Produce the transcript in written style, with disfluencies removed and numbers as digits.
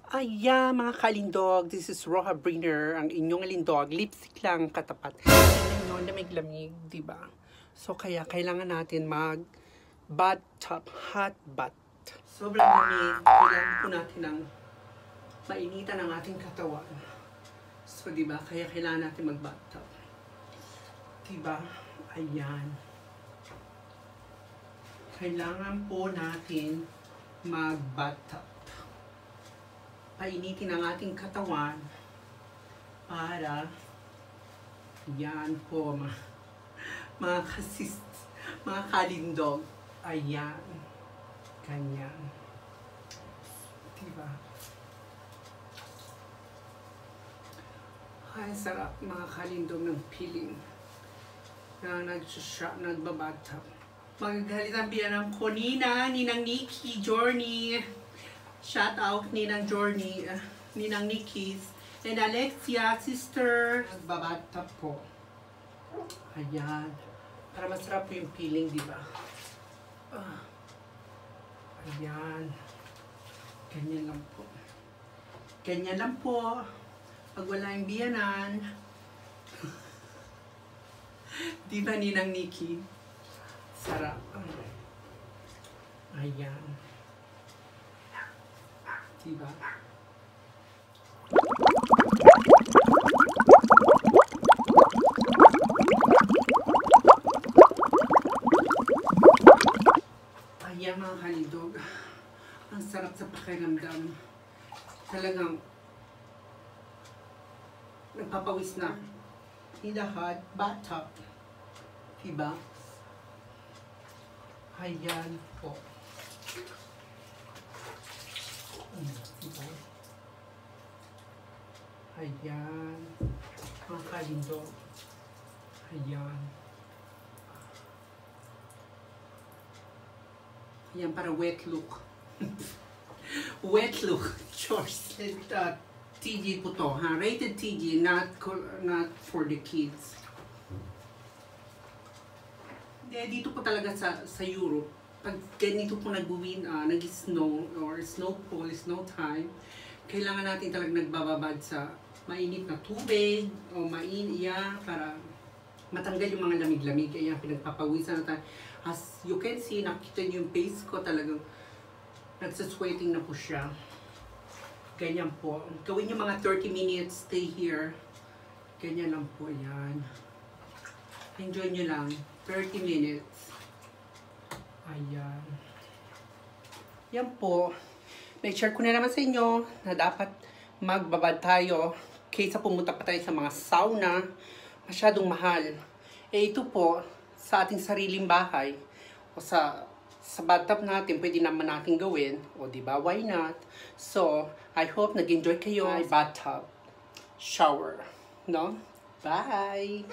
Ayan mga kalindog, this is Roha Briner, ang inyong alindog, lipstick lang katapat. Tingnan nyo, lamig-lamig, diba? So kaya kailangan natin mag bathtub, hot bath. Sobrang lamig, kailangan po natin ng mainitan ang ating katawan. So diba, kaya kailangan natin mag bathtub. Diba? Ayan. Kailangan po natin mag bathtub. Painitin ang ating katawan para yan po mga kalindog. Ayan. Ganyan. Diba? Ay, sarap mga kalindog ng feeling na nagbabathtub. Magagalitan biyanang ko Ninang Nikki, Journey. Shout out Ninang Journey, Ninang Nikki's, and Alexia, sister. Nagbabathtub po. Ayan. Para masarap po yung feeling, di ba? Ayan. Ganyan lang po. Ganyan lang po. Pag wala yung biyanan. Di ba Ninang Nikki? Sarap. Ayan. Diba? Ayan mga kalindog. Ang sarap sa pakiramdam. Talagang nagpapawis na. In the hot bathtub. Diba? Ayan po. Diba? Ayan. Mga kalindog. Ayan. Ayan, para wet look. Wet look. Choice. TG po to, ha? Rated TG, not for the kids. Dito po talaga sa Europe, pag ganito po nag-snow or snowfall, snow time, kailangan natin talagang nagbababad sa mainit na tubig o para matanggal yung mga lamig-lamig. Kaya pinagpapawisan na tayo. As you can see, nakita niyo yung face ko talagang nagsasweating na po siya. Ganyan po. Gawin niyo mga 30 minutes, stay here. Ganyan lang po yan. Enjoy niyo lang. 30 minutes. Ayan. Yan po. Na-share ko na naman sa inyo na dapat magbabad tayo kaysa pumunta pa tayo sa mga sauna. Masyadong mahal. Ito po, sa ating sariling bahay o sa bathtub natin, pwede naman natin gawin. O diba, why not? So, I hope nag-enjoy kayo. Bathtub shower. No? Bye!